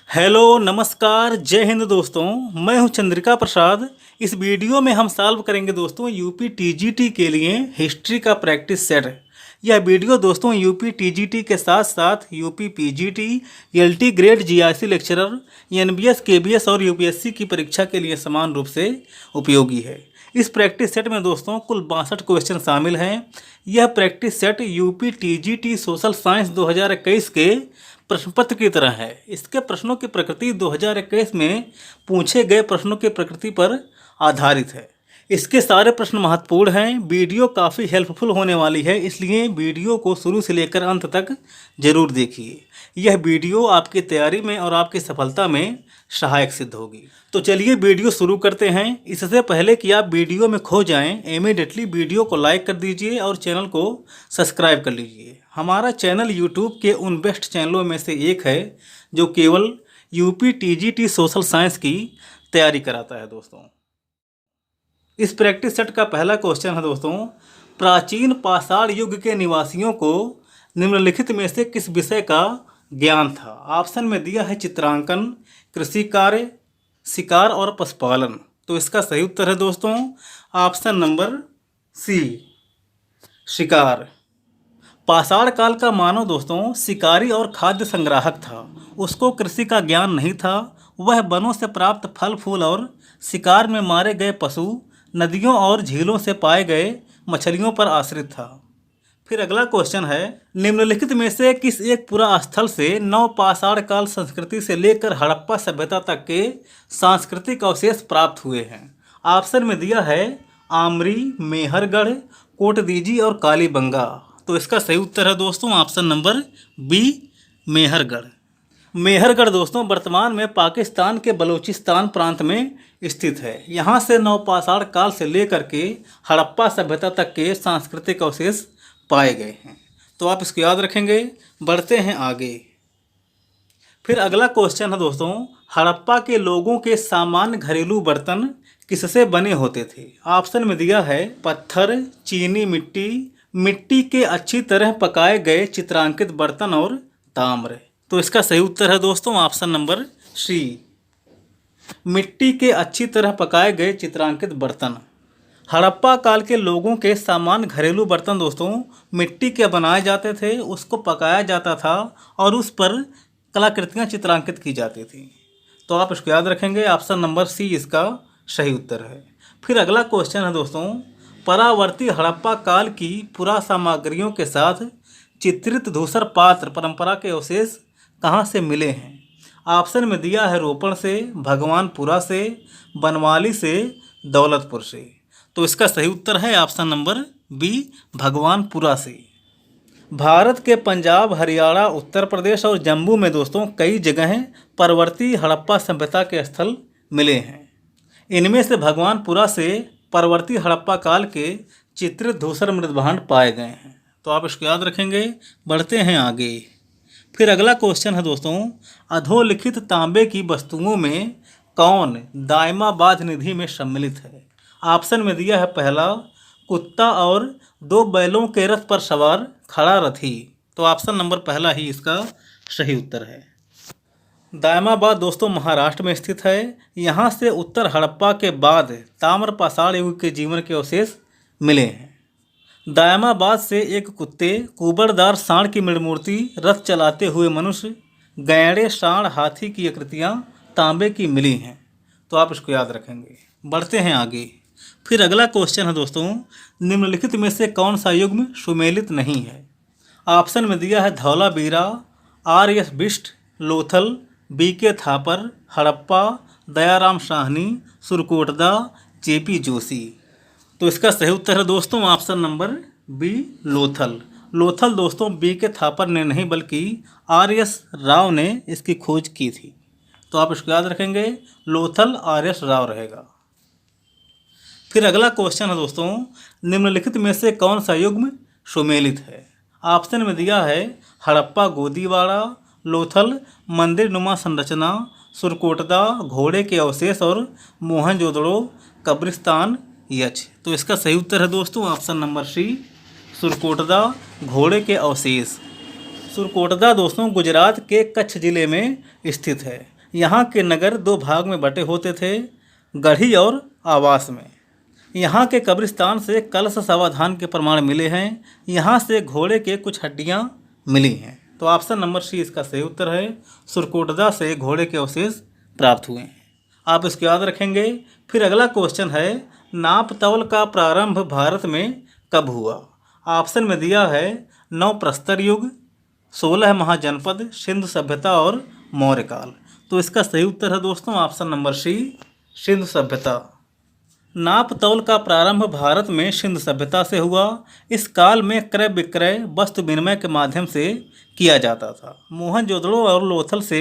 Hello नमस्कार जय हिंद दोस्तों। मैं हूं चंद्रिका प्रसाद। इस वीडियो में हम सॉल्व करेंगे दोस्तों यूपी टीजीटी के लिए हिस्ट्री का प्रैक्टिस सेट। यह वीडियो दोस्तों यूपी टीजीटी के साथ साथ UP PGT, LT grade GIC lecturer, NBS, KBS और यूपीएससी की परीक्षा के लिए समान रूप से उपयोगी है। इस प्रैक्टिस सेट में दोस्तों कुल 62 क्वेश्चन शामिल हैं। यह practice set UP TGT social science 2021 के प्रश्न पत्र की तरह है। इसके प्रश्नों की प्रकृति 2021 में पूछे गए प्रश्नों की प्रकृति पर आधारित है। इसके सारे प्रश्न महत्वपूर्ण हैं। वीडियो काफ़ी हेल्पफुल होने वाली है, इसलिए वीडियो को शुरू से लेकर अंत तक जरूर देखिए। यह वीडियो आपकी तैयारी में और आपकी सफलता में सहायक सिद्ध होगी। तो चलिए वीडियो शुरू करते हैं। इससे पहले कि आप वीडियो में खो जाएं, इमीडिएटली वीडियो को लाइक कर दीजिए और चैनल को सब्सक्राइब कर लीजिए। हमारा चैनल यूट्यूब के उन बेस्ट चैनलों में से एक है जो केवल यूपी टीजीटी सोशल साइंस की तैयारी कराता है दोस्तों। इस प्रैक्टिस सेट का पहला क्वेश्चन है दोस्तों, प्राचीन पाषाण युग के निवासियों को निम्नलिखित में से किस विषय का ज्ञान था? ऑप्शन में दिया है चित्रांकन, कृषि कार्य, शिकार और पशुपालन। तो इसका सही उत्तर है दोस्तों ऑप्शन नंबर सी, शिकार। पाषाण काल का मानव दोस्तों शिकारी और खाद्य संग्राहक था। उसको कृषि का ज्ञान नहीं था। वह वनों से प्राप्त फल फूल और शिकार में मारे गए पशु, नदियों और झीलों से पाए गए मछलियों पर आश्रित था। फिर अगला क्वेश्चन है, निम्नलिखित में से किस एक पुरा स्थल से नव पाषाण काल संस्कृति से लेकर हड़प्पा सभ्यता तक के सांस्कृतिक अवशेष प्राप्त हुए हैं? ऑप्शन में दिया है आमरी, मेहरगढ़, कोटदीजी और कालीबंगा। तो इसका सही उत्तर है दोस्तों option number B, Mehrgarh. Mehrgarh दोस्तों वर्तमान में पाकिस्तान के बलूचिस्तान प्रांत में स्थित है। यहाँ से नवपाषाण काल से लेकर के हड़प्पा सभ्यता तक के सांस्कृतिक अवशेष पाए गए हैं। तो आप इसको याद रखेंगे। बढ़ते हैं आगे। फिर अगला क्वेश्चन है दोस्तों, हड़प्पा के लोगों के सामान्य घरेलू बर्तन किससे बने होते थे? ऑप्शन में दिया है पत्थर, चीनी मिट्टी, मिट्टी के अच्छी तरह पकाए गए चित्रांकित बर्तन और ताम्र। तो इसका सही उत्तर है दोस्तों ऑप्शन नंबर सी, मिट्टी के अच्छी तरह पकाए गए चित्रांकित बर्तन। हड़प्पा काल के लोगों के सामान्य घरेलू बर्तन दोस्तों मिट्टी के बनाए जाते थे, उसको पकाया जाता था और उस पर कलाकृतियाँ चित्रांकित की जाती थी। तो आप इसको याद रखेंगे। ऑप्शन नंबर सी इसका सही उत्तर है। फिर अगला क्वेश्चन है दोस्तों, परावर्ती हड़प्पा काल की पुरा सामग्रियों के साथ चित्रित धूसर पात्र परंपरा के अवशेष कहाँ से मिले हैं? ऑप्शन में दिया है रोपण से, भगवानपुरा से, बनवाली से, दौलतपुर से। तो इसका सही उत्तर है ऑप्शन नंबर बी, भगवानपुरा से। भारत के पंजाब, हरियाणा, उत्तर प्रदेश और जम्मू में दोस्तों कई जगहें परवर्ती हड़प्पा सभ्यता के स्थल मिले हैं। इनमें से भगवानपुरा से परवर्ती हड़प्पा काल के चित्रित धूसर मृदभांड पाए गए हैं। तो आप इसको याद रखेंगे। बढ़ते हैं आगे। फिर अगला क्वेश्चन है दोस्तों, अधोलिखित तांबे की वस्तुओं में कौन दायमाबाद निधि में सम्मिलित है? ऑप्शन में दिया है पहला कुत्ता और 2 बैलों के रथ पर सवार खड़ा रथी। तो ऑप्शन नंबर पहला ही इसका सही उत्तर है। दायमाबाद दोस्तों महाराष्ट्र में स्थित है। यहाँ से उत्तर हड़प्पा के बाद ताम्रपाषाण युग के जीवन के अवशेष मिले हैं। दायमाबाद से एक कुत्ते, कुबड़दार सांड की मृणमूर्ति, रथ चलाते हुए मनुष्य, गैंडे, सांड, हाथी की आकृतियाँ तांबे की मिली हैं। तो आप इसको याद रखेंगे। बढ़ते हैं आगे। फिर अगला क्वेश्चन है दोस्तों, निम्नलिखित में से कौन सा युग्म सुमेलित नहीं है? ऑप्शन में दिया है Dholavira, R S. Bisht, Lothal, B K. Thapar, Harappa, Dayaram Sahni, Surkotada, J P. Joshi. तो इसका सही उत्तर है दोस्तों option number B, Lothal. Lothal दोस्तों बी.के. थापर ने नहीं बल्कि आर.एस. राव ने इसकी खोज की थी। तो आप इसको याद रखेंगे। लोथल आर.एस. राव रहेगा। फिर अगला क्वेश्चन है दोस्तों, निम्नलिखित में से कौन सा युग्म सुमेलित है? ऑप्शन में दिया है हड़प्पा गोदीवाड़ा, लोथल मंदिर नुमा संरचना, सुरकोटदा घोड़े के अवशेष और मोहनजोदड़ो कब्रिस्तान यच। तो इसका सही उत्तर है दोस्तों ऑप्शन नंबर सी, सुरकोटदा घोड़े के अवशेष। सुरकोटदा दोस्तों गुजरात के कच्छ जिले में स्थित है। यहाँ के नगर दो भाग में बटे होते थे, गढ़ी और आवास में। यहाँ के कब्रिस्तान से कलश समाधान के प्रमाण मिले हैं। यहाँ से घोड़े के कुछ हड्डियाँ मिली हैं। तो ऑप्शन नंबर सी इसका सही उत्तर है। सुरकोटदा से घोड़े के अवशेष प्राप्त हुए हैं, आप इसको याद रखेंगे। फिर अगला क्वेश्चन है, नाप तौल का प्रारंभ भारत में कब हुआ? ऑप्शन में दिया है नवप्रस्तर युग, 16 महाजनपद, सिंधु सभ्यता और मौर्य काल। तो इसका सही उत्तर है दोस्तों ऑप्शन नंबर सी, सिंधु सभ्यता। नाप तौल का प्रारंभ भारत में सिंधु सभ्यता से हुआ। इस काल में क्रय विक्रय वस्तु विनिमय के माध्यम से किया जाता था। मोहनजोदड़ो और लोथल से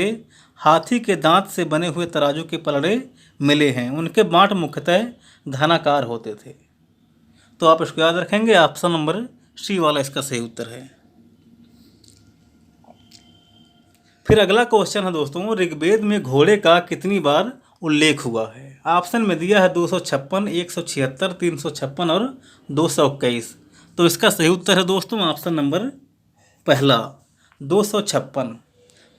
हाथी के दांत से बने हुए तराजू के पलड़े मिले हैं। उनके बाँट मुख्यतः घनाकार होते थे। तो आप इसको याद रखेंगे, ऑप्शन नंबर सी वाला इसका सही उत्तर है। फिर अगला क्वेश्चन है दोस्तों, ऋग्वेद में घोड़े का कितनी बार उल्लेख हुआ है? ऑप्शन में दिया है 256, 176, 356 और 221। तो इसका सही उत्तर है दोस्तों ऑप्शन नंबर पहला, 256।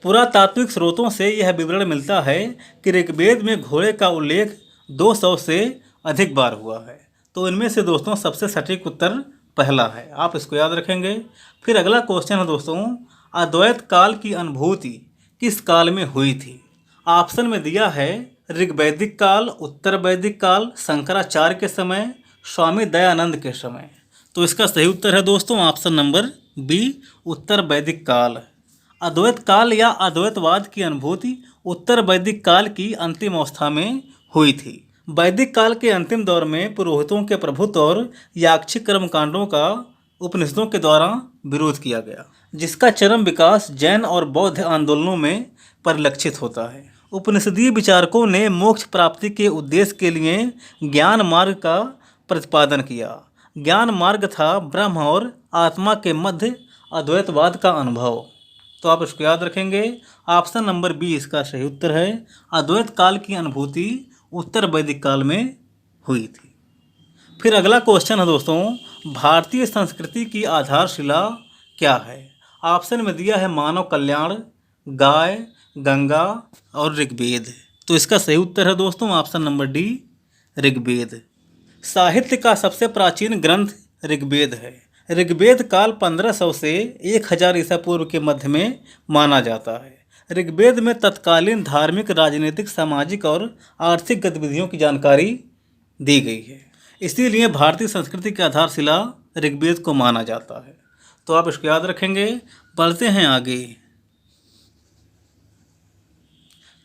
पुरातात्विक स्रोतों से यह विवरण मिलता है कि ऋग्वेद में घोड़े का उल्लेख 200 से अधिक बार हुआ है। तो इनमें से दोस्तों सबसे सटीक उत्तर पहला है, आप इसको याद रखेंगे। फिर अगला क्वेश्चन है दोस्तों, अद्वैत काल की अनुभूति किस काल में हुई थी? ऑप्शन में दिया है ऋग्वैदिक काल, उत्तर वैदिक काल, शंकराचार्य के समय, स्वामी दयानंद के समय। तो इसका सही उत्तर है दोस्तों ऑप्शन नंबर बी, उत्तर वैदिक काल। अद्वैत काल या अद्वैतवाद की अनुभूति उत्तर वैदिक काल की अंतिम अवस्था में हुई थी। वैदिक काल के अंतिम दौर में पुरोहितों के प्रभुत्व और याक्षिक कर्मकांडों का उपनिषदों के द्वारा विरोध किया गया, जिसका चरम विकास जैन और बौद्ध आंदोलनों में परिलक्षित होता है। उपनिषदीय विचारकों ने मोक्ष प्राप्ति के उद्देश्य के लिए ज्ञान मार्ग का प्रतिपादन किया। ज्ञान मार्ग था ब्रह्म और आत्मा के मध्य अद्वैतवाद का अनुभव। तो आप इसको याद रखेंगे, ऑप्शन नंबर बी इसका सही उत्तर है। अद्वैत काल की अनुभूति उत्तर वैदिक काल में हुई थी। फिर अगला क्वेश्चन है दोस्तों, भारतीय संस्कृति की आधारशिला क्या है? ऑप्शन में दिया है मानव कल्याण, गाय, गंगा और ऋग्वेद। तो इसका सही उत्तर है दोस्तों ऑप्शन नंबर डी, ऋग्वेद। साहित्य का सबसे प्राचीन ग्रंथ ऋग्वेद है। ऋग्वेद काल 1500 से 1000 ईसा पूर्व के मध्य में माना जाता है। ऋग्वेद में तत्कालीन धार्मिक, राजनीतिक, सामाजिक और आर्थिक गतिविधियों की जानकारी दी गई है। इसीलिए भारतीय संस्कृति की आधारशिला ऋग्वेद को माना जाता है। तो आप इसको याद रखेंगे। बढ़ते हैं आगे।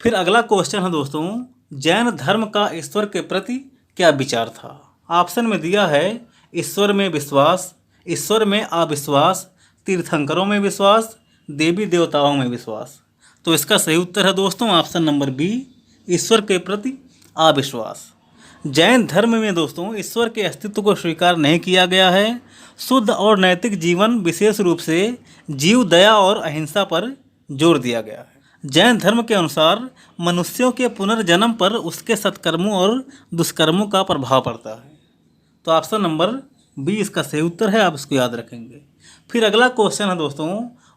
फिर अगला क्वेश्चन है दोस्तों, जैन धर्म का ईश्वर के प्रति क्या विचार था? ऑप्शन में दिया है ईश्वर में विश्वास, ईश्वर में अविश्वास, तीर्थंकरों में विश्वास, देवी देवताओं में विश्वास। तो इसका सही उत्तर है दोस्तों ऑप्शन नंबर बी, ईश्वर के प्रति अविश्वास। जैन धर्म में दोस्तों ईश्वर के अस्तित्व को स्वीकार नहीं किया गया है। शुद्ध और नैतिक जीवन, विशेष रूप से जीव दया और अहिंसा पर जोर दिया गया है। जैन धर्म के अनुसार मनुष्यों के पुनर्जन्म पर उसके सत्कर्मों और दुष्कर्मों का प्रभाव पड़ता है। तो ऑप्शन नंबर बी इसका सही उत्तर है, आप इसको याद रखेंगे। फिर अगला क्वेश्चन है दोस्तों,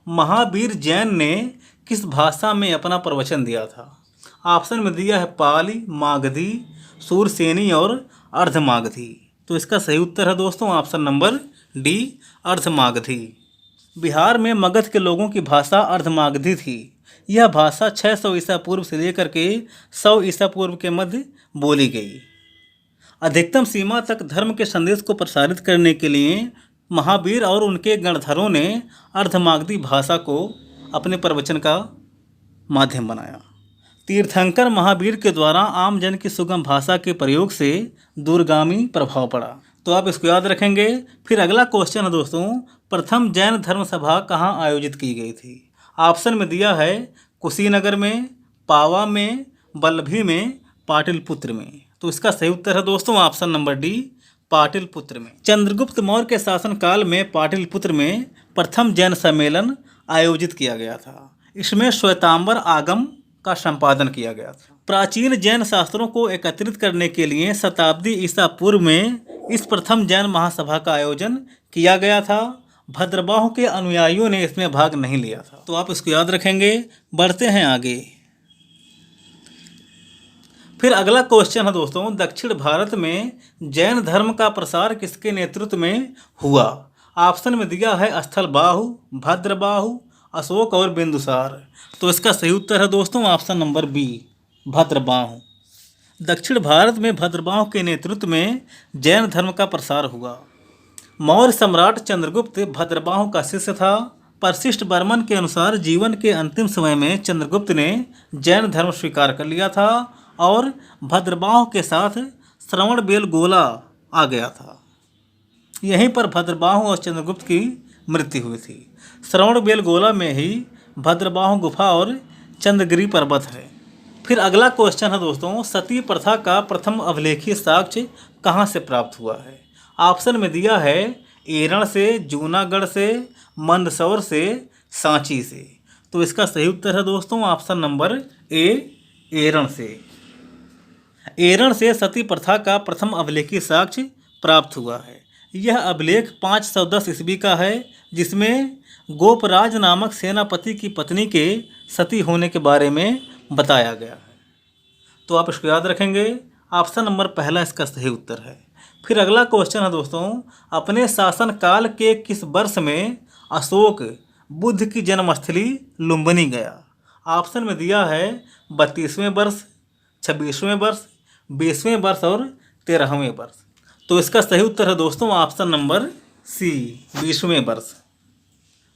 महावीर जैन ने किस भाषा में अपना प्रवचन दिया था? ऑप्शन में दिया है पाली, मागधी, सूरसेनी और अर्धमागधी। तो इसका सही उत्तर है दोस्तों option number D, Ardhamagadhi. Bihar में मगध के लोगों की भाषा अर्धमागधी थी। यह भाषा 600 ईसा पूर्व से लेकर के 100 ईसा पूर्व के मध्य बोली गई। अधिकतम सीमा तक धर्म के संदेश को प्रसारित करने के लिए महावीर और उनके गणधरों ने अर्धमागधी भाषा को अपने प्रवचन का माध्यम बनाया। तीर्थंकर महावीर के द्वारा आम जन की सुगम भाषा के प्रयोग से दूरगामी प्रभाव पड़ा। तो आप इसको याद रखेंगे। फिर अगला क्वेश्चन है दोस्तों, प्रथम जैन धर्म सभा कहाँ आयोजित की गई थी? ऑप्शन में दिया है कुशीनगर में, पावा में, वल्लभी में, पाटलिपुत्र में। तो इसका सही उत्तर है दोस्तों ऑप्शन नंबर डी, पाटलिपुत्र में। चंद्रगुप्त मौर्य के शासनकाल में पाटलिपुत्र में प्रथम जैन सम्मेलन आयोजित किया गया था। इसमें श्वेतांबर आगम का संपादन किया गया था। प्राचीन जैन शास्त्रों को एकत्रित करने के लिए शताब्दी ईसा पूर्व में इस प्रथम जैन महासभा का आयोजन किया गया था। भद्रबाहु के अनुयायियों ने इसमें भाग नहीं लिया था। तो आप इसको याद रखेंगे। बढ़ते हैं आगे। फिर अगला क्वेश्चन है दोस्तों, दक्षिण भारत में जैन धर्म का प्रसार किसके नेतृत्व में हुआ? ऑप्शन में दिया है स्थलबाहु, भद्रबाहु, अशोक और बिंदुसार। तो इसका सही उत्तर है दोस्तों ऑप्शन नंबर बी, भद्रबाहु। दक्षिण भारत में भद्रबाहु के नेतृत्व में जैन धर्म का प्रसार हुआ। मौर्य सम्राट चंद्रगुप्त भद्रबाहु का शिष्य था। परशिष्ट बर्मन के अनुसार जीवन के अंतिम समय में चंद्रगुप्त ने जैन धर्म स्वीकार कर लिया था और भद्रबाहु के साथ श्रवणबेलगोला आ गया था। यहीं पर भद्रबाहु और चंद्रगुप्त की मृत्यु हुई थी। श्रवणबेलगोला में ही भद्रबाहु गुफा और चंद्रगिरी पर्वत है। फिर अगला क्वेश्चन है दोस्तों, सती प्रथा का प्रथम अभिलेखीय साक्ष्य कहाँ से प्राप्त हुआ है? ऑप्शन में दिया है एरण से, जूनागढ़ से, मंदसौर से, सांची से। तो इसका सही उत्तर है दोस्तों ऑप्शन नंबर ए, एरण से। एरण से सती प्रथा का प्रथम अभिलेखीय साक्ष्य प्राप्त हुआ है। यह अभिलेख 510 ईस्वी का है, जिसमें गोपराज नामक सेनापति की पत्नी के सती होने के बारे में बताया गया है। तो आप इसको याद रखेंगे, ऑप्शन नंबर पहला इसका सही उत्तर है। फिर अगला क्वेश्चन है दोस्तों, अपने शासनकाल के किस वर्ष में अशोक बुद्ध की जन्मस्थली लुम्बिनी गया? ऑप्शन में दिया है 32वें वर्ष, 26वें वर्ष, 20वें वर्ष और 13वें वर्ष। तो इसका सही उत्तर है दोस्तों ऑप्शन नंबर सी, 20वें वर्ष।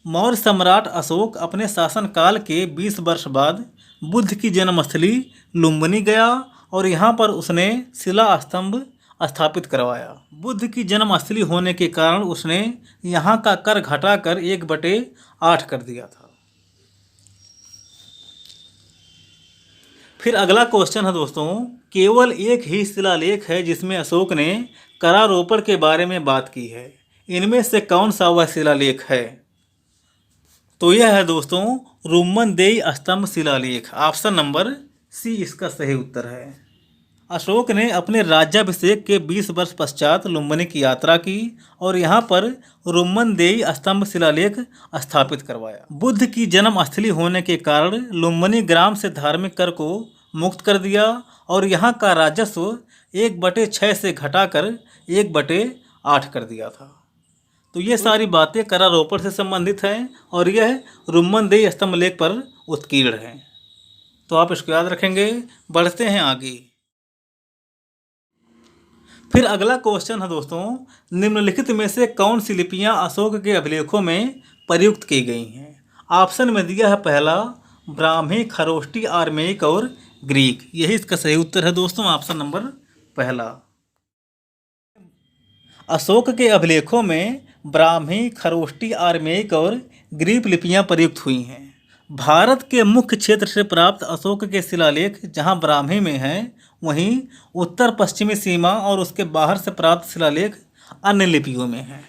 मौर्य सम्राट अशोक अपने शासनकाल के 20 वर्ष बाद बुद्ध की जन्मस्थली लुम्बिनी गया और यहाँ पर उसने शिला स्तंभ स्थापित करवाया। बुद्ध की जन्मस्थली होने के कारण उसने यहाँ का कर घटाकर 1/8 कर दिया था। फिर अगला क्वेश्चन है दोस्तों, केवल एक ही शिलालेख है जिसमें अशोक ने करारोपण के बारे में बात की है। इनमें से कौन सा वह शिलालेख है? तो यह है दोस्तों रुम्मनदेई स्तंभ शिलालेख। ऑप्शन नंबर सी इसका सही उत्तर है। अशोक ने अपने राज्याभिषेक के 20 वर्ष पश्चात लुम्बिनी की यात्रा की और यहाँ पर रुम्मनदेई स्तंभ शिलालेख स्थापित करवाया। बुद्ध की जन्मस्थली होने के कारण लुम्बिनी ग्राम से धार्मिक कर को मुक्त कर दिया और यहाँ का राजस्व 1/6 से घटाकर 1/8 कर दिया था। तो ये सारी बातें करारोपण से संबंधित हैं और यह रुम्मनदेई स्तंभ लेख पर उत्कीर्ण है। तो आप इसको याद रखेंगे। बढ़ते हैं आगे। फिर अगला क्वेश्चन है दोस्तों, निम्नलिखित में से कौन सी लिपियां अशोक के अभिलेखों में प्रयुक्त की गई हैं? ऑप्शन में दिया है पहला ब्राह्मी, खरोष्टी, आर्मेयिक और ग्रीक। यही इसका सही उत्तर है दोस्तों ऑप्शन नंबर पहला। अशोक के अभिलेखों में ब्राह्मी, खरोष्टी, आर्मेयिक और ग्रीक लिपियां प्रयुक्त हुई हैं। भारत के मुख्य क्षेत्र से प्राप्त अशोक के शिलालेख जहां ब्राह्मी में हैं, वहीं उत्तर पश्चिमी सीमा और उसके बाहर से प्राप्त शिलालेख अन्य लिपियों में हैं।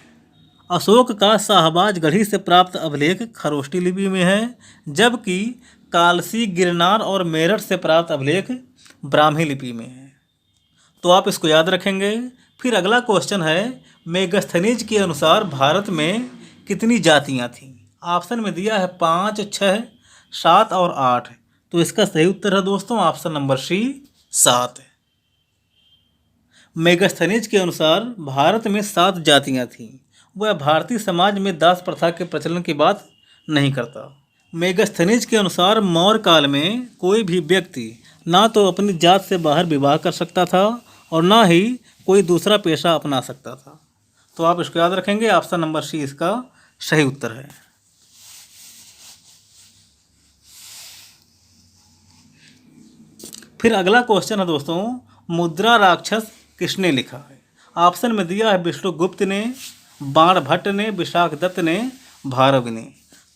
अशोक का शाहबाज गढ़ी से प्राप्त अभिलेख खरोष्टी लिपि में है, जबकि कालसी, गिरनार और मेरठ से प्राप्त अभिलेख ब्राह्मी लिपि में है। तो आप इसको याद रखेंगे। फिर अगला क्वेश्चन है, मेगस्थनीज के अनुसार भारत में कितनी जातियाँ थीं? ऑप्शन में दिया है 5, 6, 7 और 8। तो इसका सही उत्तर है दोस्तों ऑप्शन नंबर सी, 7। मेगस्थनीज के अनुसार भारत में 7 जातियाँ थीं। वह भारतीय समाज में दास प्रथा के प्रचलन की बात नहीं करता। मेगस्थनीज के अनुसार मौर्य काल में कोई भी व्यक्ति ना तो अपनी जात से बाहर विवाह कर सकता था और ना ही कोई दूसरा पेशा अपना सकता था। तो आप इसको याद रखेंगे, ऑप्शन नंबर सी इसका सही उत्तर है। फिर अगला क्वेश्चन है दोस्तों, मुद्रा राक्षस किसने लिखा है? ऑप्शन में दिया है विष्णुगुप्त ने, बाणभट्ट ने, विशाखदत्त ने, भारव ने।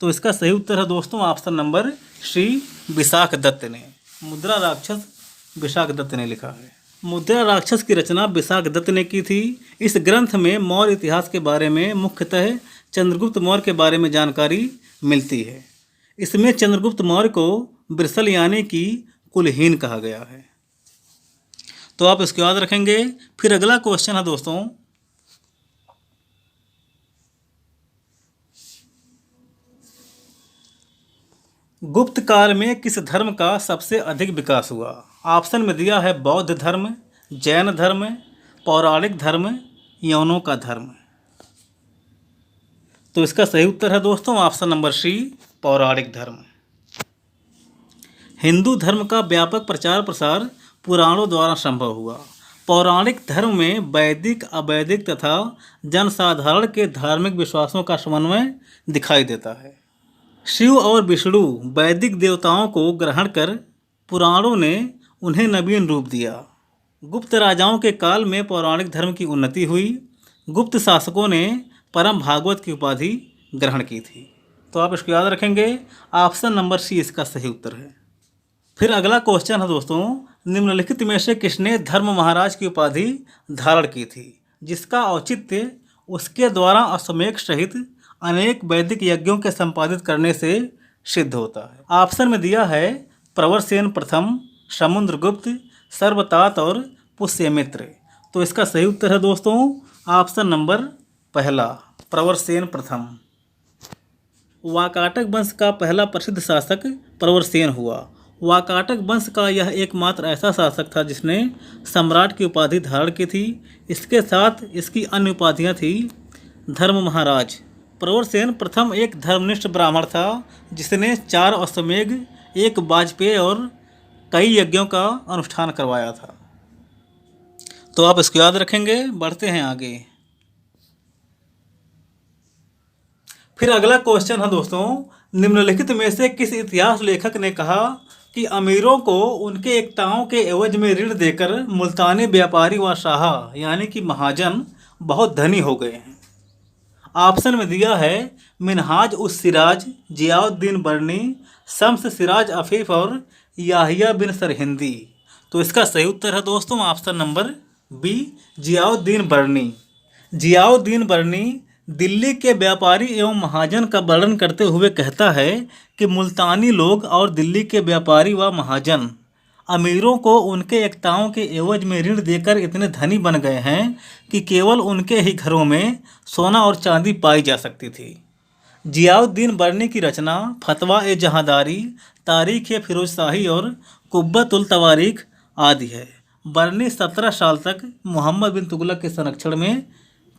तो इसका सही उत्तर है दोस्तों ऑप्शन नंबर सी, विशाखदत्त ने। मुद्रा राक्षस विशाखदत्त ने लिखा है। मुद्रा राक्षस की रचना विशाखदत्त ने की थी। इस ग्रंथ में मौर्य इतिहास के बारे में मुख्यतः चंद्रगुप्त मौर्य के बारे में जानकारी मिलती है। इसमें चंद्रगुप्त मौर्य को बिरसल यानी कि कुलहीन कहा गया है। तो आप इसको याद रखेंगे। फिर अगला क्वेश्चन है दोस्तों, गुप्त काल में किस धर्म का सबसे अधिक विकास हुआ? ऑप्शन में दिया है बौद्ध धर्म, जैन धर्म, पौराणिक धर्म, यवनों का धर्म। तो इसका सही उत्तर है दोस्तों ऑप्शन नंबर सी, पौराणिक धर्म। हिंदू धर्म का व्यापक प्रचार प्रसार पुराणों द्वारा संभव हुआ। पौराणिक धर्म में वैदिक, अवैदिक तथा जनसाधारण के धार्मिक विश्वासों का समन्वय दिखाई देता है। शिव और विष्णु वैदिक देवताओं को ग्रहण कर पुराणों ने उन्हें नवीन रूप दिया। गुप्त राजाओं के काल में पौराणिक धर्म की उन्नति हुई। गुप्त शासकों ने परम भागवत की उपाधि ग्रहण की थी। तो आप इसको याद रखेंगे, ऑप्शन नंबर सी इसका सही उत्तर है। फिर अगला क्वेश्चन है दोस्तों, निम्नलिखित में से किसने धर्म महाराज की उपाधि धारण की थी, जिसका औचित्य उसके द्वारा अश्वमेध सहित अनेक वैदिक यज्ञों के संपादित करने से सिद्ध होता है। ऑप्शन में दिया है प्रवरसेन प्रथम, समुद्रगुप्त, सर्वतात और पुष्यमित्र। तो इसका सही उत्तर है दोस्तों ऑप्शन नंबर पहला, प्रवरसेन प्रथम। वाकाटक वंश का पहला प्रसिद्ध शासक प्रवरसेन हुआ। वाकाटक वंश का यह एकमात्र ऐसा शासक था जिसने सम्राट की उपाधि धारण की थी। इसके साथ इसकी अन्य उपाधियां थी धर्म महाराज। प्रवरसेन प्रथम एक धर्मनिष्ठ ब्राह्मण था जिसने 4 अश्वमेध, 1 वाजपेय और कई यज्ञों का अनुष्ठान करवाया था। तो आप इसको याद रखेंगे। बढ़ते हैं आगे। फिर अगला क्वेश्चन है दोस्तों, निम्नलिखित में से किस इतिहास लेखक ने कहा कि अमीरों को उनके एकताओं के एवज में ऋण देकर मुल्तानी व्यापारी व शाह यानी कि महाजन बहुत धनी हो गए हैं। ऑप्शन में दिया है मिनहाज उस सिराज, जियाउद्दीन बर्नी, शम्स सिराज अफीफ और याहिया बिन सरहिंदी। तो इसका सही उत्तर है दोस्तों ऑप्शन नंबर बी, जियाउद्दीन बर्नी। जियाउद्दीन बर्नी दिल्ली के व्यापारी एवं महाजन का वर्णन करते हुए कहता है कि मुल्तानी लोग और दिल्ली के व्यापारी व महाजन अमीरों को उनके एकताओं के एवज में ऋण देकर इतने धनी बन गए हैं कि केवल उनके ही घरों में सोना और चांदी पाई जा सकती थी। जियाउद्दीन बर्नी की रचना फतवा ए जहांदारी, तारीख ए फिरोजशाही और कुब्बतुल तवारीख आदि है। बर्नी 17 साल तक मोहम्मद बिन तुगलक के संरक्षण में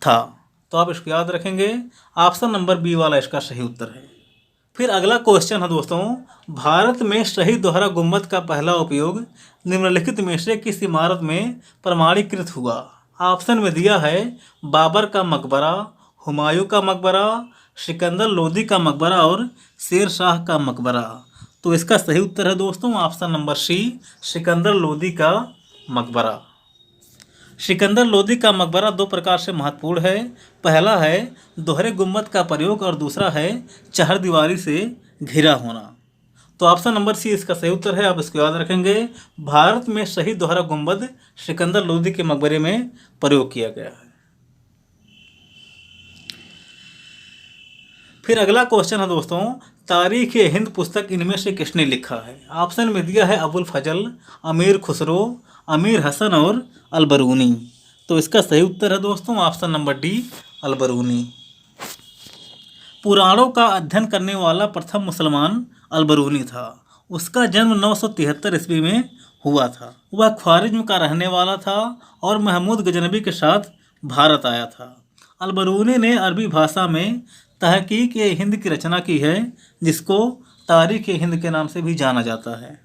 था। तो आप इसको याद रखेंगे, ऑप्शन नंबर बी वाला इसका सही उत्तर है। फिर अगला क्वेश्चन है दोस्तों, भारत में शाही दोहरा गुंबद का पहला उपयोग निम्नलिखित में से किस इमारत में प्रमाणीकृत हुआ। ऑप्शन में दिया है बाबर का मकबरा, हुमायूं का मकबरा, सिकंदर लोदी का मकबरा और शेर शाह का मकबरा। तो इसका सही उत्तर है दोस्तों option number C, Sikandar Lodi का मकबरा। सिकंदर लोदी का मकबरा 2 प्रकार से महत्वपूर्ण है। पहला है दोहरे गुंबद का प्रयोग और दूसरा है चहारदीवारी से घिरा होना। तो ऑप्शन नंबर सी इसका सही उत्तर है, आप इसको याद रखेंगे। भारत में शाही दोहरा गुंबद सिकंदर लोदी के मकबरे में प्रयोग किया गया है। फिर अगला क्वेश्चन है दोस्तों, तारीख ए हिंद पुस्तक इनमें से किसने लिखा है। ऑप्शन में दिया है अबुल फजल, अमीर खुसरो, अमीर हसन और अलबरूनी। तो इसका सही उत्तर है दोस्तों ऑप्शन नंबर डी, अलबरूनी। पुराणों का अध्ययन करने वाला प्रथम मुसलमान अलबरूनी था। उसका जन्म 973 ईस्वी में हुआ था। वह ख्वारिज्म का रहने वाला था और महमूद गजनबी के साथ भारत आया था। अलबरूनी ने अरबी भाषा में तहकीक ए हिंद की रचना की है, जिसको तारीख ए हिंद के नाम से भी जाना जाता है।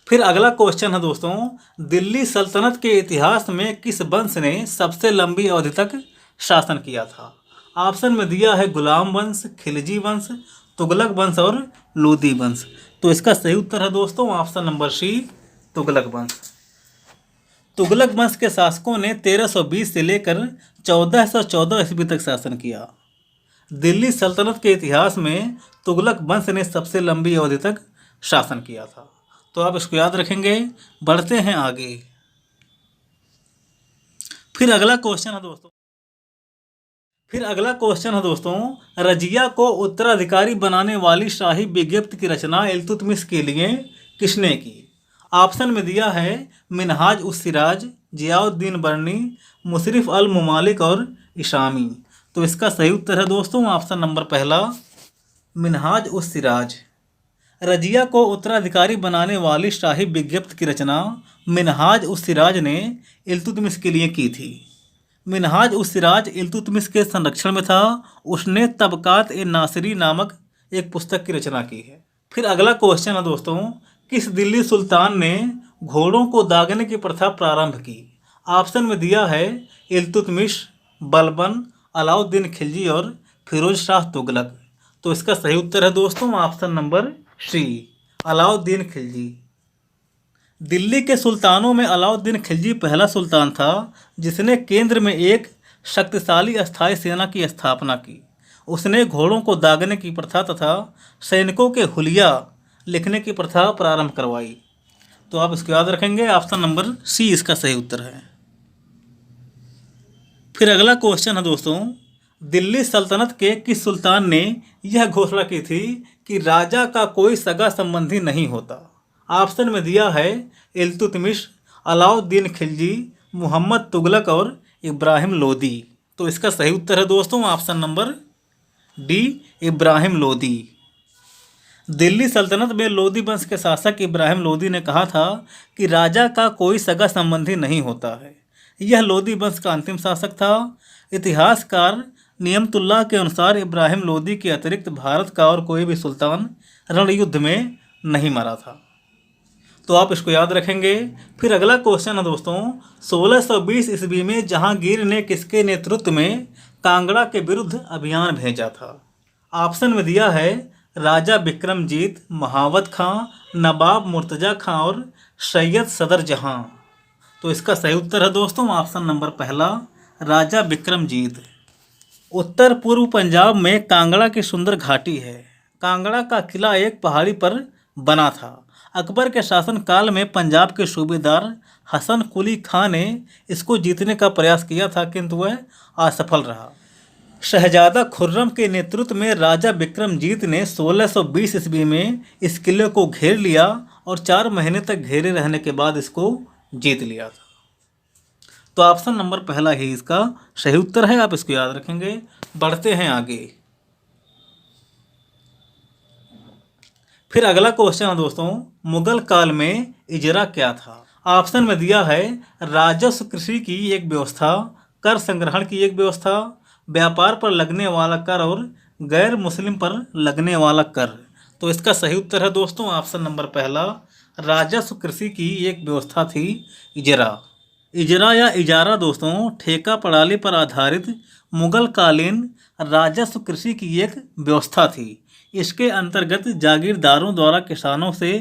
फिर अगला क्वेश्चन है दोस्तों, दिल्ली सल्तनत के इतिहास में किस वंश ने सबसे लंबी अवधि तक शासन किया था। ऑप्शन में दिया है गुलाम वंश, खिलजी वंश, तुगलक वंश और लोदी वंश। तो इसका सही उत्तर है दोस्तों ऑप्शन नंबर सी, तुगलक वंश। तुगलक वंश के शासकों ने 1320 से लेकर 1414 ईस्वी तक शासन किया। दिल्ली सल्तनत के इतिहास में तुगलक वंश ने सबसे लंबी अवधि तक शासन किया था। तो आप इसको याद रखेंगे। बढ़ते हैं आगे। फिर अगला क्वेश्चन है दोस्तों, रजिया को उत्तराधिकारी बनाने वाली शाही विज्ञप्ति की रचना इल्तुतमिश के लिए किसने की। ऑप्शन में दिया है मिनहाज उस सिराज, जियाउद्दीन बर्नी, मुशरिफ अल मुमालिक और इशामी। तो इसका सही उत्तर है दोस्तों ऑप्शन नंबर पहला, मिनहाज उस सिराज। रजिया को उत्तराधिकारी बनाने वाली शाही विज्ञप्ति की रचना मिनहाज उस सिराज ने इल्तुतमिश के लिए की थी। मिनहाज उस सिराज इल्तुतमिश के संरक्षण में था। उसने तबकात ए नासिरी नामक एक पुस्तक की रचना की है। फिर अगला क्वेश्चन है दोस्तों, किस दिल्ली सुल्तान ने घोड़ों को दागने की प्रथा प्रारंभ की? ऑप्शन में दिया है इल्तुतमिश, बलबन, अलाउद्दीन खिलजी और फिरोज शाह तुगलक। तो इसका सही उत्तर है दोस्तों option number C, Alauddin Khilji. Delhi के सुल्तानों में अलाउद्दीन खिलजी पहला सुल्तान था जिसने केंद्र में एक शक्तिशाली अस्थायी सेना की स्थापना की। उसने घोड़ों को दागने की प्रथा तथा सैनिकों के हुलिया लिखने की प्रथा प्रारंभ करवाई। तो आप इसको याद रखेंगे, ऑप्शन नंबर सी इसका सही उत्तर है। फिर अगला क्वेश्चन है दोस्तों, दिल्ली सल्तनत के किस सुल्तान ने यह घोषणा की थी कि राजा का कोई सगा संबंधी नहीं होता? ऑप्शन में दिया है इल्तुतमिश, अलाउद्दीन खिलजी, मोहम्मद तुगलक और इब्राहिम लोदी। तो इसका सही उत्तर है दोस्तों option number D, Ibrahim Lodi. Delhi सल्तनत में लोदी वंश के शासक इब्राहिम लोदी ने कहा था कि राजा का कोई सगा संबंधी नहीं होता है। यह लोदी वंश का अंतिम शासक था। इतिहासकार नियमतुल्लाह के अनुसार इब्राहिम लोदी के अतिरिक्त भारत का और कोई भी सुल्तान रणयुद्ध में नहीं मरा था। तो आप इसको याद रखेंगे। फिर अगला क्वेश्चन है दोस्तों, 1620 ईस्वी में जहांगीर ने किसके नेतृत्व में कांगड़ा के विरुद्ध अभियान भेजा था? ऑप्शन में दिया है राजा बिक्रमजीत, महावत खां, नवाब मुर्तजा खां और सैयद सदर जहां। तो इसका सही उत्तर है दोस्तों ऑप्शन नंबर पहला, राजा बिक्रमजीत। उत्तर पूर्व पंजाब में कांगड़ा की सुंदर घाटी है। कांगड़ा का किला एक पहाड़ी पर बना था। अकबर के शासनकाल में पंजाब के सूबेदार हसन कुली खां ने इसको जीतने का प्रयास किया था किंतु वह असफल रहा। शहजादा खुर्रम के नेतृत्व में राजा बिक्रमजीत ने 1620 ईस्वी में इस किले को घेर लिया और 4 महीने तक घेरे रहने के बाद इसको जीत लिया था। तो ऑप्शन नंबर पहला ही इसका सही उत्तर है, आप इसको याद रखेंगे। बढ़ते हैं आगे। फिर अगला क्वेश्चन है दोस्तों, मुगल काल में इजरा क्या था? ऑप्शन में दिया है राजस्व कृषि की एक व्यवस्था, कर संग्रहण की एक व्यवस्था, व्यापार पर लगने वाला कर और गैर मुस्लिम पर लगने वाला कर। तो इसका सही उत्तर है दोस्तों ऑप्शन नंबर पहला, राजस्व कृषि की एक व्यवस्था थी इजरा। इजरा या इजारा दोस्तों ठेका प्रणाली पर आधारित मुगल कालीन राजस्व कृषि की एक व्यवस्था थी। इसके अंतर्गत जागीरदारों द्वारा किसानों से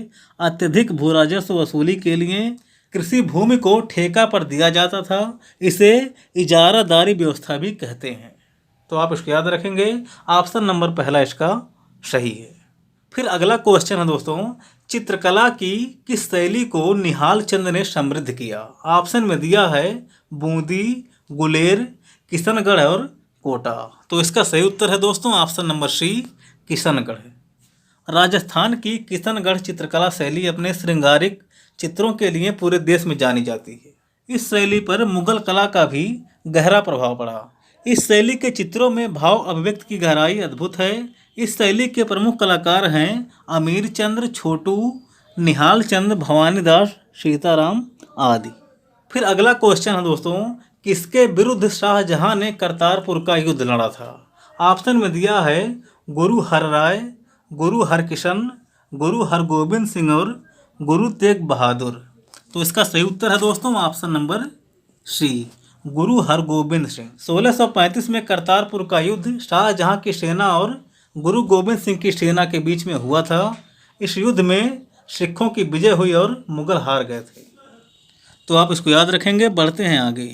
अत्यधिक भू राजस्व वसूली के लिए कृषि भूमि को ठेका पर दिया जाता था। इसे इजारादारी व्यवस्था भी कहते हैं। तो आप इसको याद रखेंगे, ऑप्शन नंबर पहला इसका सही है। फिर अगला क्वेश्चन है दोस्तों, चित्रकला की किस शैली को निहाल चंद ने समृद्ध किया? ऑप्शन में दिया है बूंदी, गुलेर, किशनगढ़ और कोटा। तो इसका सही उत्तर है दोस्तों option number C, Kishangarh. Rajasthan की किशनगढ़ चित्रकला शैली अपने श्रृंगारिक चित्रों के लिए पूरे देश में जानी जाती है। इस शैली पर मुगल कला का भी गहरा प्रभाव पड़ा। इस शैली के चित्रों में भाव अभिव्यक्ति की गहराई अद्भुत है। इस शैली के प्रमुख कलाकार हैं अमीर चंद्र, छोटू, निहाल चंद, भवानी दास, सीताराम आदि। फिर अगला क्वेश्चन है दोस्तों, किसके विरुद्ध शाहजहां ने करतारपुर का युद्ध लड़ा था? ऑप्शन में दिया है गुरु हरराय, गुरु हरकिशन, गुरु हरगोबिंद सिंह और गुरु तेग बहादुर। तो इसका सही उत्तर है दोस्तों ऑप्शन नंबर सी, गुरु हरगोबिंद सिंह। 1635 में करतारपुर का युद्ध शाहजहां की सेना और गुरु गोबिंद सिंह की सेना के बीच में हुआ था। इस युद्ध में सिखों की विजय हुई और मुगल हार गए थे। तो आप इसको याद रखेंगे। बढ़ते हैं आगे।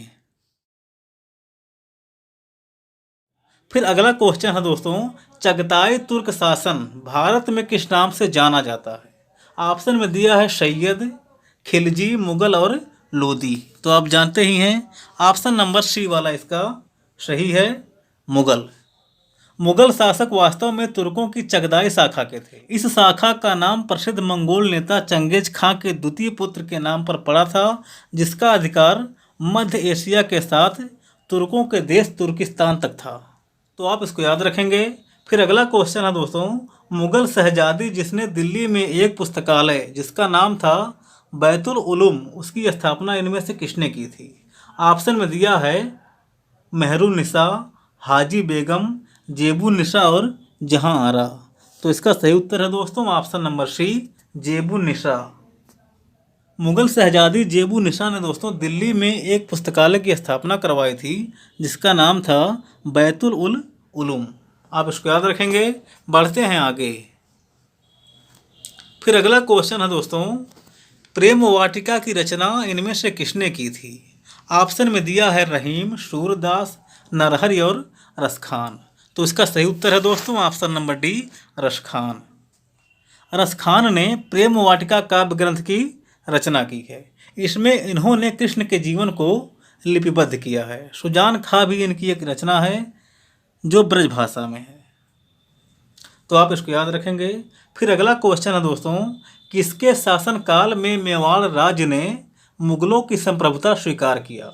फिर अगला क्वेश्चन है दोस्तों, चगताई तुर्क शासन भारत में किस नाम से जाना जाता है? ऑप्शन में दिया है सैयद, खिलजी, मुगल और लोदी। तो आप जानते ही हैं ऑप्शन नंबर सी वाला इसका सही है, मुगल। मुगल शासक वास्तव में तुर्कों की चगदाई शाखा के थे। इस शाखा का नाम प्रसिद्ध मंगोल नेता चंगेज खां के द्वितीय पुत्र के नाम पर पड़ा था, जिसका अधिकार मध्य एशिया के साथ तुर्कों के देश तुर्किस्तान तक था। तो आप इसको याद रखेंगे। फिर अगला क्वेश्चन है दोस्तों, मुगल शहजादी जिसने दिल्ली में एक पुस्तकालय जिसका नाम था बैतुल उलूम, उसकी स्थापना इनमें से किसने की थी? ऑप्शन में दिया है मेहरुन्निसा, हाजी बेगम, जेबुन्निसा और जहां आरा। तो इसका सही उत्तर है दोस्तों ऑप्शन नंबर सी, जेबुन्निसा। मुगल शहजादी जेबुन्निसा ने दोस्तों दिल्ली में एक पुस्तकालय की स्थापना करवाई थी जिसका नाम था बैतुल उल उलूम। आप इसको याद रखेंगे। बढ़ते हैं आगे। फिर अगला क्वेश्चन है दोस्तों, प्रेम वाटिका की रचना इनमें से किसने की थी? ऑप्शन में दिया है रहीम, सूरदास, नरहरि और रसखान। तो इसका सही उत्तर है दोस्तों option number D, Raskhan. Raskhan ने प्रेम वाटिका काव्य ग्रंथ की रचना की है। इसमें इन्होंने कृष्ण के जीवन को लिपिबद्ध किया है। सुजान खां भी इनकी एक रचना है जो ब्रज भाषा में है। तो आप इसको याद रखेंगे। फिर अगला क्वेश्चन है दोस्तों, किसके शासनकाल में मेवाड़ राज्य ने मुगलों की संप्रभुता स्वीकार किया?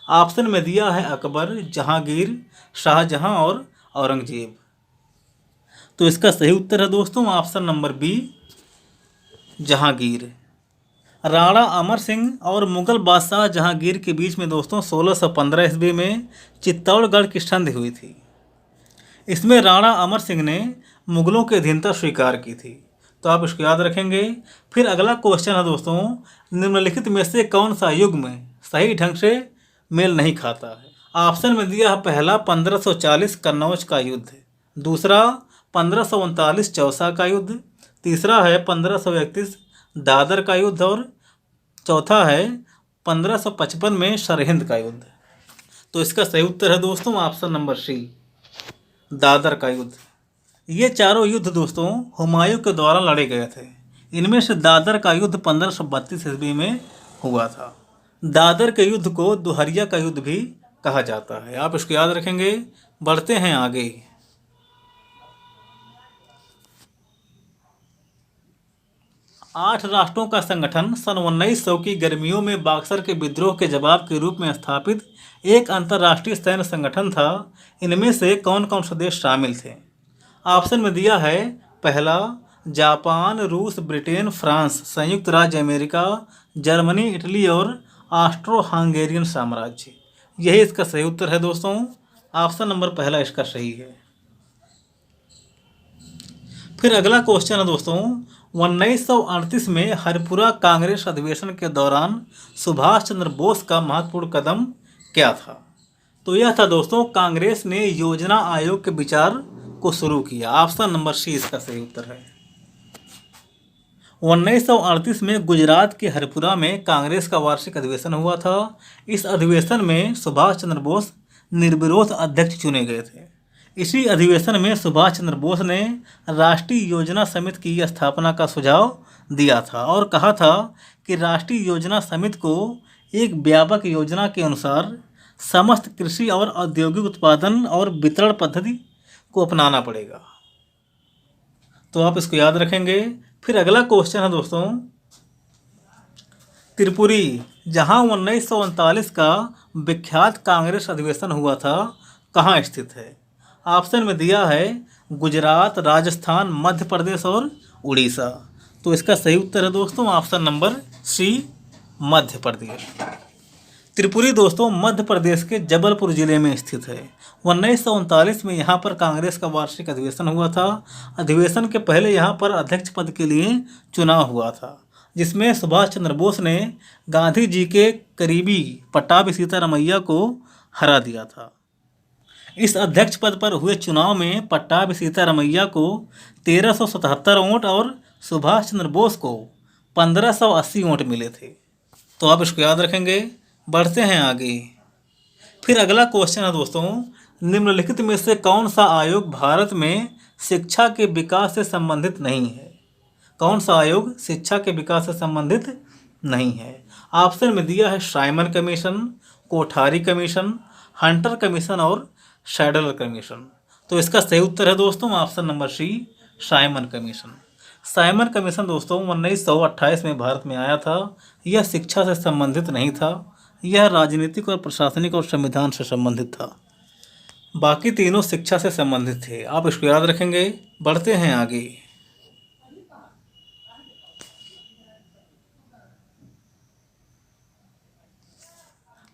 ऑप्शन में दिया है अकबर, जहांगीर, शाहजहां और औरंगजेब। तो इसका सही उत्तर है दोस्तों option number B, Jahangir. Rana Amar Singh Mughal मुगल बादशाह जहांगीर के बीच में दोस्तों 1615 ईस्वी में चित्तौड़गढ़ की संधि हुई थी। इसमें राणा अमर सिंह ने मुगलों की अधीनता स्वीकार की थी। तो आप इसको याद रखेंगे। फिर अगला क्वेश्चन है दोस्तों, निम्नलिखित में से कौन सा युग्म सही ढंग से मेल नहीं खाता है? ऑप्शन में दिया है पहला 1540 कन्नौज का युद्ध, दूसरा 1539 चौसा का युद्ध, तीसरा है 1531 दादर का युद्ध और चौथा है 1555 में सरहिंद का युद्ध। तो इसका सही उत्तर है दोस्तों ऑप्शन नंबर सी, दादर का युद्ध। ये चारों युद्ध दोस्तों हुमायूं के द्वारा लड़े गए थे। इनमें से दादर का युद्ध 1532 ईस्वी में हुआ था। दादर के युद्ध को दोहरिया का युद्ध भी कहा जाता है। आप इसको याद रखेंगे। बढ़ते हैं आगे। 8 राष्ट्रों का संगठन सन 1900 की गर्मियों में बक्सर के विद्रोह के जवाब के रूप में स्थापित एक अंतर्राष्ट्रीय सैन्य संगठन था। इनमें से कौन कौन से देश शामिल थे? ऑप्शन में दिया है पहला जापान, रूस, ब्रिटेन, फ्रांस, संयुक्त राज्य अमेरिका, जर्मनी, इटली और ऑस्ट्रो हंगेरियन साम्राज्य। यही इसका सही उत्तर है दोस्तों। ऑप्शन नंबर पहला इसका सही है। फिर अगला क्वेश्चन है दोस्तों, 1938 में हरिपुरा कांग्रेस अधिवेशन के दौरान सुभाष चंद्र बोस का महत्वपूर्ण कदम क्या था? तो यह था दोस्तों, कांग्रेस ने योजना आयोग के विचार को शुरू किया। ऑप्शन नंबर सी इसका सही उत्तर है। 1938 में गुजरात के हरिपुरा में कांग्रेस का वार्षिक अधिवेशन हुआ था। इस अधिवेशन में सुभाष चंद्र बोस निर्विरोध अध्यक्ष चुने गए थे। इसी अधिवेशन में सुभाष चंद्र बोस ने राष्ट्रीय योजना समिति की स्थापना का सुझाव दिया था और कहा था कि राष्ट्रीय योजना समिति को एक व्यापक योजना के अनुसार समस्त कृषि और औद्योगिक उत्पादन और वितरण पद्धति को अपनाना पड़ेगा। तो आप इसको याद रखेंगे। फिर अगला क्वेश्चन है दोस्तों, त्रिपुरी जहां 1939 का विख्यात कांग्रेस अधिवेशन हुआ था, कहाँ स्थित है? ऑप्शन में दिया है गुजरात, राजस्थान, मध्य प्रदेश और उड़ीसा। तो इसका सही उत्तर है दोस्तों ऑप्शन नंबर सी, मध्य प्रदेश। त्रिपुरी दोस्तों मध्य प्रदेश के जबलपुर जिले में स्थित है। 1939 में यहाँ पर कांग्रेस का वार्षिक अधिवेशन हुआ था। अधिवेशन के पहले यहाँ पर अध्यक्ष पद के लिए चुनाव हुआ था, जिसमें सुभाष चंद्र बोस ने गांधी जी के करीबी पट्टाभी सीतारमैया को हरा दिया था। इस अध्यक्ष पद पर हुए चुनाव में पट्टाभी सीतारमैया को 1377 वोट और सुभाष चंद्र बोस को 1580 वोट मिले थे। तो आप इसको याद रखेंगे। बढ़ते हैं आगे। फिर अगला क्वेश्चन है दोस्तों, निम्नलिखित में से कौन सा आयोग भारत में शिक्षा के विकास से संबंधित नहीं है? कौन सा आयोग शिक्षा के विकास से संबंधित नहीं है? ऑप्शन में दिया है Simon Commission, Kothari Commission, Hunter Commission और शैडलर कमीशन। तो इसका सही उत्तर है दोस्तों option number C, Simon Commission. Simon Commission दोस्तों 1928 में भारत में आया था। यह शिक्षा से संबंधित नहीं था, यह राजनीतिक और प्रशासनिक और संविधान से संबंधित था। बाकी तीनों शिक्षा से संबंधित थे। आप इसको याद रखेंगे। बढ़ते हैं आगे।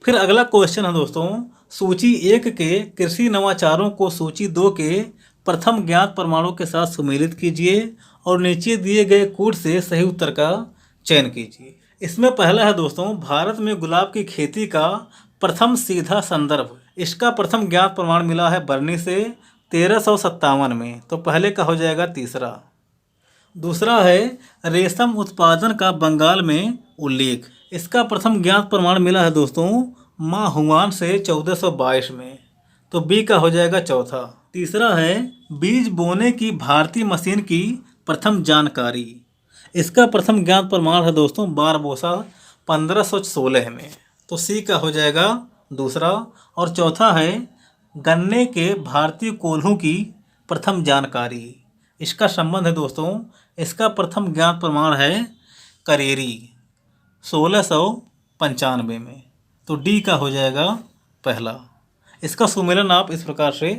फिर अगला क्वेश्चन है दोस्तों, सूची 1 के कृषि नवाचारों को सूची 2 के प्रथम ज्ञात प्रमाणों के साथ सुमेलित कीजिए और नीचे दिए गए कूट से सही उत्तर का चयन कीजिए। इसमें पहला है दोस्तों, भारत में गुलाब की खेती का प्रथम सीधा संदर्भ। इसका प्रथम ज्ञात प्रमाण मिला है बर्नी से 1357 में, तो पहले का हो जाएगा तीसरा। दूसरा है रेशम उत्पादन का बंगाल में उल्लेख। इसका प्रथम ज्ञात प्रमाण मिला है दोस्तों माहुआन से 1422 में, तो बी का हो जाएगा चौथा। तीसरा है बीज बोने की भारतीय मशीन की प्रथम जानकारी। इसका प्रथम ज्ञात प्रमाण है दोस्तों बारबोसा 1516 में, तो सी का हो जाएगा दूसरा। और चौथा है गन्ने के भारतीय कोल्हू की प्रथम जानकारी। इसका संबंध है दोस्तों, इसका प्रथम ज्ञात प्रमाण है करेरी 1695 में, तो डी का हो जाएगा पहला। इसका सुमेलन आप इस प्रकार से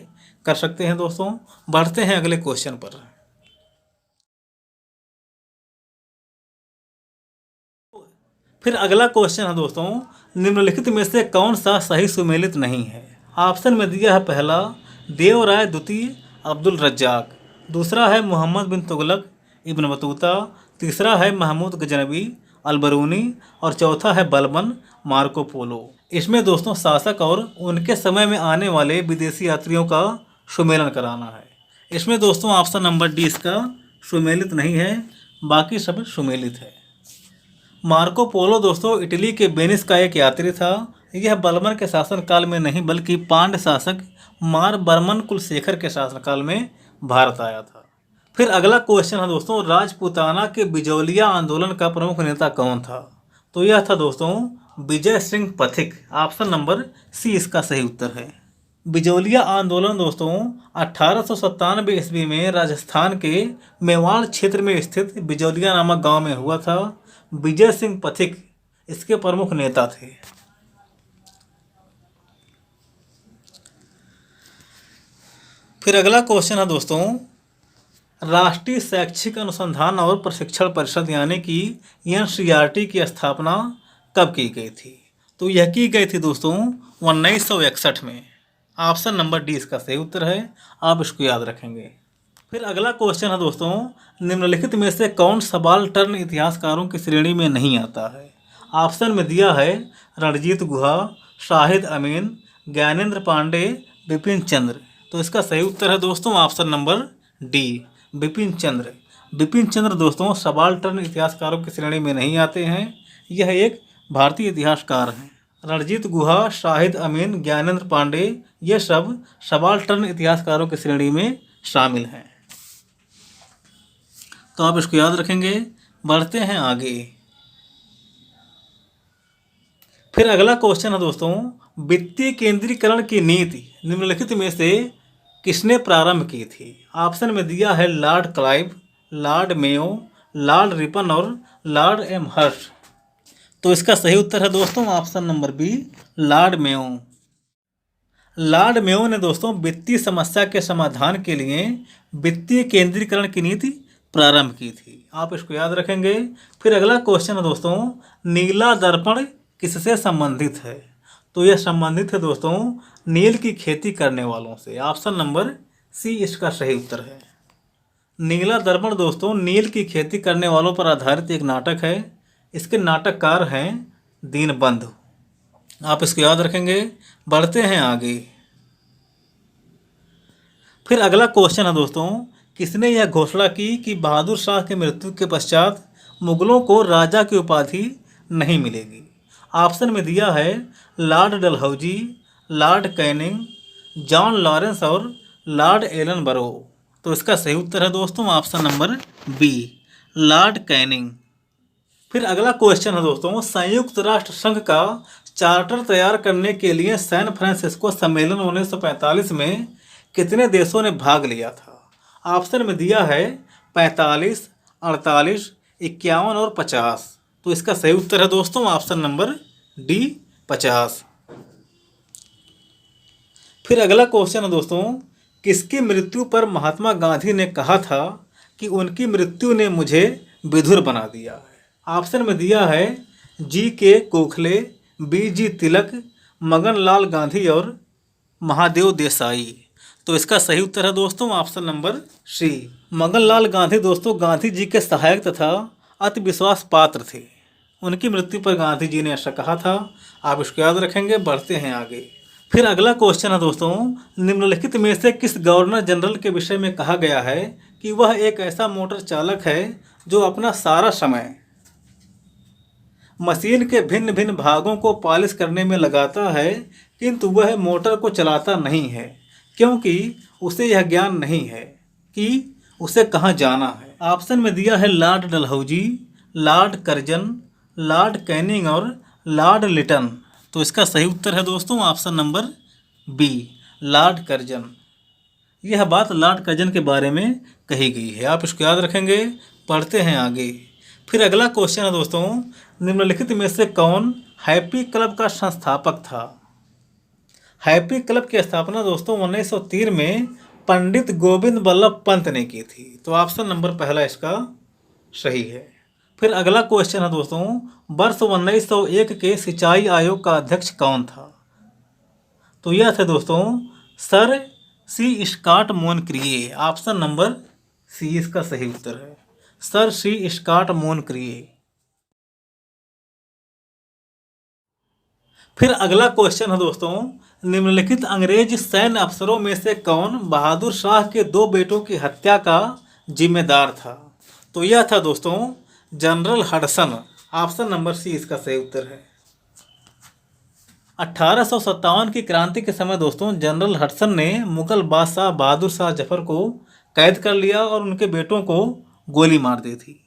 कर सकते हैं दोस्तों। बढ़ते हैं अगले क्वेश्चन पर। फिर अगला क्वेश्चन है दोस्तों, निम्नलिखित में से कौन सा सही सुमेलित नहीं है। ऑप्शन में दिया है पहला देवराय द्वितीय अब्दुल रज्जाक, दूसरा है मोहम्मद बिन तुगलक इब्न बतूता, तीसरा है महमूद गजनबी अलबरूनी और चौथा है बलबन मार्को पोलो। इसमें दोस्तों शासक और उनके समय में आने वाले विदेशी यात्रियों का सुमेलन कराना है। इसमें दोस्तों ऑप्शन नंबर डी इसका सुमेलित नहीं है, बाकी सब सुमेलित है। मार्को पोलो दोस्तों इटली के वेनिस का एक यात्री था। यह बर्मन के शासनकाल में नहीं बल्कि पांड्य शासक मार बर्मन कुलशेखर के शासनकाल में भारत आया था। फिर अगला क्वेश्चन है दोस्तों, राजपूताना के बिजौलिया आंदोलन का प्रमुख नेता कौन था। तो यह था दोस्तों Vijay Singh Pathik. Option number C इसका सही उत्तर है। बिजौलिया आंदोलन दोस्तों 1897 ईस्वी में राजस्थान के मेवाड़ क्षेत्र में स्थित बिजौलिया नामक गांव में हुआ था। विजय सिंह पथिक इसके प्रमुख नेता थे। फिर अगला क्वेश्चन है दोस्तों, राष्ट्रीय शैक्षिक अनुसंधान और प्रशिक्षण परिषद यानी कि एनसीईआरटी की स्थापना कब की गई थी। तो यह की गई थी दोस्तों 1961 में। ऑप्शन नंबर डी इसका सही उत्तर है, आप इसको याद रखेंगे। फिर अगला क्वेश्चन है दोस्तों, निम्नलिखित में से कौन सबाल्टर्न इतिहासकारों की श्रेणी में नहीं आता है। ऑप्शन में दिया है रणजीत गुहा, शाहिद अमीन, ज्ञानेंद्र पांडे, बिपिन चंद्र। तो इसका सही उत्तर है दोस्तों option number D Bipin Chandra. Bipin Chandra दोस्तों सबाल्टर्न इतिहासकारों की श्रेणी में नहीं आते हैं। यह एक भारतीय इतिहासकार हैं। रणजीत गुहा, शाहिद अमीन, ज्ञानेंद्र पांडे ये सब सबाल्टर्न इतिहासकारों की श्रेणी में शामिल हैं, तो आप इसको याद रखेंगे। बढ़ते हैं आगे। फिर अगला क्वेश्चन है दोस्तों, वित्तीय केंद्रीकरण की नीति निम्नलिखित में से किसने प्रारंभ की थी। ऑप्शन में दिया है Lord Clive, Lord Mayo, Lord Ripon और लॉर्ड एम हर्स्ट। तो इसका सही उत्तर है दोस्तों option number B Lord Mayo. Lord Mayo ने दोस्तों वित्तीय समस्या के समाधान के लिए वित्तीय केंद्रीकरण की नीति प्रारंभ की थी, आप इसको याद रखेंगे। फिर अगला क्वेश्चन है दोस्तों, नीला दर्पण किससे संबंधित है। तो यह संबंधित है दोस्तों नील की खेती करने वालों से। ऑप्शन नंबर सी इसका सही उत्तर है। नीला दर्पण दोस्तों नील की खेती करने वालों पर आधारित एक नाटक है। इसके नाटककार हैं दीनबंधु, आप इसको याद रखेंगे। बढ़ते हैं आगे। फिर अगला क्वेश्चन है दोस्तों, किसने यह घोषणा की कि बहादुर शाह की मृत्यु के पश्चात मुगलों को राजा की उपाधि नहीं मिलेगी। ऑप्शन में दिया है Lord Dalhousie, Lord Canning, John Lawrence और लॉर्ड एलन बरो। तो इसका सही उत्तर है दोस्तों option number B Lord Canning. फिर अगला क्वेश्चन है दोस्तों, संयुक्त राष्ट्र संघ का चार्टर तैयार करने के लिए सैन फ्रांसिस्को सम्मेलन 1945 में कितने देशों ने भाग लिया था। ऑप्शन में दिया है 45, 48, 51 और 50। तो इसका सही उत्तर है दोस्तों ऑप्शन नंबर डी 50। फिर अगला क्वेश्चन है दोस्तों, किसकी मृत्यु पर महात्मा गांधी ने कहा था कि उनकी मृत्यु ने मुझे विधुर बना दिया है। ऑप्शन में दिया है जी के गोखले, बी जी तिलक, मगन लाल गांधी और महादेव देसाई। तो इसका सही उत्तर है दोस्तों ऑप्शन नंबर सी। मगन लाल गांधी दोस्तों गांधी जी के सहायक तथा अति विश्वास पात्र थे। उनकी मृत्यु पर गांधी जी ने ऐसा कहा था। आप इसको याद रखेंगे। बढ़ते हैं आगे। फिर अगला क्वेश्चन है दोस्तों, निम्नलिखित में से किस गवर्नर जनरल के विषय में कहा गया है कि वह एक ऐसा मोटर चालक है जो अपना सारा समय मशीन के भिन्न भिन्न भागों को पॉलिश करने में लगाता है, किंतु वह मोटर को चलाता नहीं है, क्योंकि उसे यह ज्ञान नहीं है कि उसे कहाँ जाना है। ऑप्शन में दिया है Lord Dalhousie, Lord Curzon, Lord Canning और लॉर्ड लिटन। तो इसका सही उत्तर है दोस्तों option number B, Lord Curzon. यह बात लॉर्ड कर्जन के बारे में कही गई है। आप इसको याद रखेंगे। पढ़ते हैं आगे। फिर अगला क्वेश्चन है दोस्तों, निम्नलिखित में से कौन हैप्पी क्लब का संस्थापक था। हैप्पी क्लब की स्थापना दोस्तों 1903 में पंडित गोविंद बल्लभ पंत ने की थी। तो ऑप्शन नंबर पहला इसका सही है। फिर अगला क्वेश्चन है दोस्तों, वर्ष 1901 के सिंचाई आयोग का अध्यक्ष कौन था। तो यह थे दोस्तों सर सी स्कॉट मोनक्रिए। ऑप्शन नंबर सी इसका सही उत्तर है, सर सी स्कॉट मोनक्रिए। फिर अगला क्वेश्चन है दोस्तों, निम्नलिखित अंग्रेज सैन्य अफसरों में से कौन बहादुर शाह के 2 बेटों की हत्या का जिम्मेदार था। तो यह था दोस्तों General Hudson. Option number C इसका सही उत्तर है। 1857 की क्रांति के समय दोस्तों जनरल हडसन ने मुगल बादशाह बहादुर शाह जफर को कैद कर लिया और उनके बेटों को गोली मार दी थी।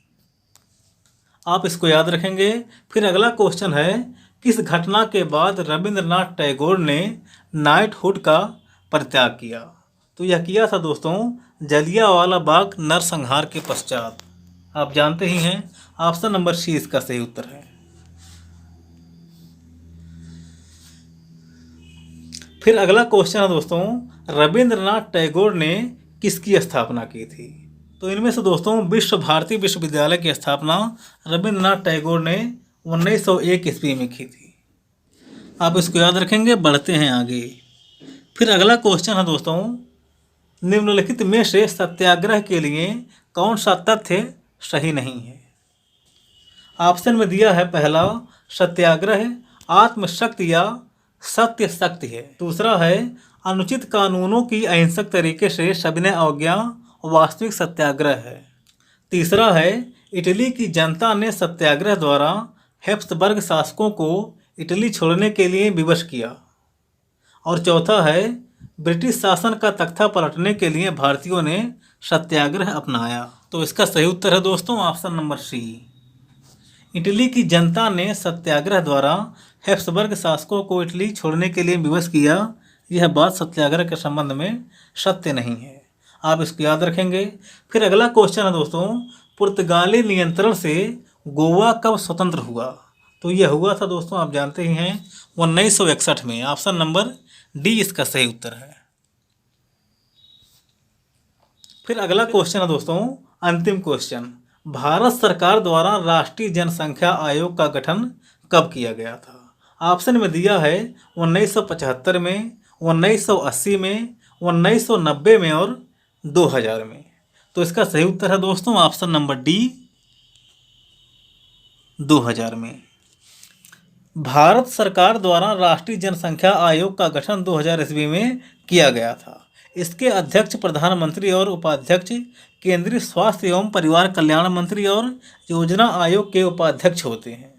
आप इसको याद रखेंगे। फिर अगला क्वेश्चन है, किस घटना के बाद रविंद्रनाथ टैगोर ने नाइटहुड का परित्याग किया। तो यह किया था दोस्तों जलियांवाला बाग नरसंहार के पश्चात। आप जानते ही हैं। ऑप्शन नंबर सी इसका सही उत्तर है। फिर अगला क्वेश्चन है दोस्तों, रविंद्रनाथ टैगोर ने किसकी स्थापना की थी। तो इनमें से दोस्तों विश्व भारती विश्वविद्यालय की स्थापना रविंद्रनाथ टैगोर ने 1901 ईस्वी में की थी। आप इसको याद रखेंगे। बढ़ते हैं आगे। फिर अगला क्वेश्चन है दोस्तों, निम्नलिखित में से सत्याग्रह के लिए कौन सा तथ्य सही नहीं है। ऑप्शन में दिया है पहला, सत्याग्रह आत्मशक्ति या सत्य शक्ति है। दूसरा है अनुचित कानूनों की अहिंसक तरीके से सविनय अवज्ञा वास्तविक सत्याग्रह है। तीसरा है इटली की जनता ने सत्याग्रह द्वारा हैब्सबर्ग शासकों को इटली छोड़ने के लिए विवश किया। और चौथा है ब्रिटिश शासन का तख्ता पलटने के लिए भारतीयों ने सत्याग्रह अपनाया। तो इसका सही उत्तर है दोस्तों ऑप्शन नंबर सी। इटली की जनता ने सत्याग्रह द्वारा हैब्सबर्ग शासकों को इटली छोड़ने के लिए विवश किया। यह बात सत्याग्रह के संबंध में सत्य नहीं है। आप इसको याद रखेंगे। फिर अगला क्वेश्चन है दोस्तों, पुर्तगाली नियंत्रण से गोवा कब स्वतंत्र हुआ। तो यह हुआ था दोस्तों आप जानते ही हैं 1961 में। ऑप्शन नंबर डी इसका सही उत्तर है। फिर अगला क्वेश्चन है दोस्तों, अंतिम क्वेश्चन, भारत सरकार द्वारा राष्ट्रीय जनसंख्या आयोग का गठन कब किया गया था। ऑप्शन में दिया है 1975 में, 1980 में, 1990 में और 2000 में। तो इसका सही उत्तर है दोस्तों ऑप्शन नंबर डी 2000 में। भारत सरकार द्वारा राष्ट्रीय जनसंख्या आयोग का गठन 2000 ईस्वी में किया गया था। इसके अध्यक्ष प्रधानमंत्री और उपाध्यक्ष केंद्रीय स्वास्थ्य एवं परिवार कल्याण मंत्री और योजना आयोग के उपाध्यक्ष होते हैं।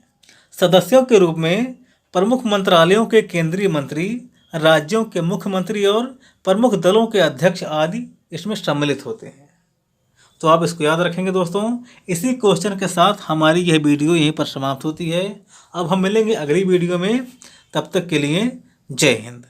सदस्यों के रूप में प्रमुख मंत्रालयों के केंद्रीय मंत्री, राज्यों के मुख्यमंत्री और प्रमुख दलों के अध्यक्ष आदि इसमें सम्मिलित होते हैं। तो आप इसको याद रखेंगे दोस्तों। इसी क्वेश्चन के साथ हमारी यह वीडियो यहीं पर समाप्त होती है। अब हम मिलेंगे अगली वीडियो में। तब तक के लिए जय हिंद।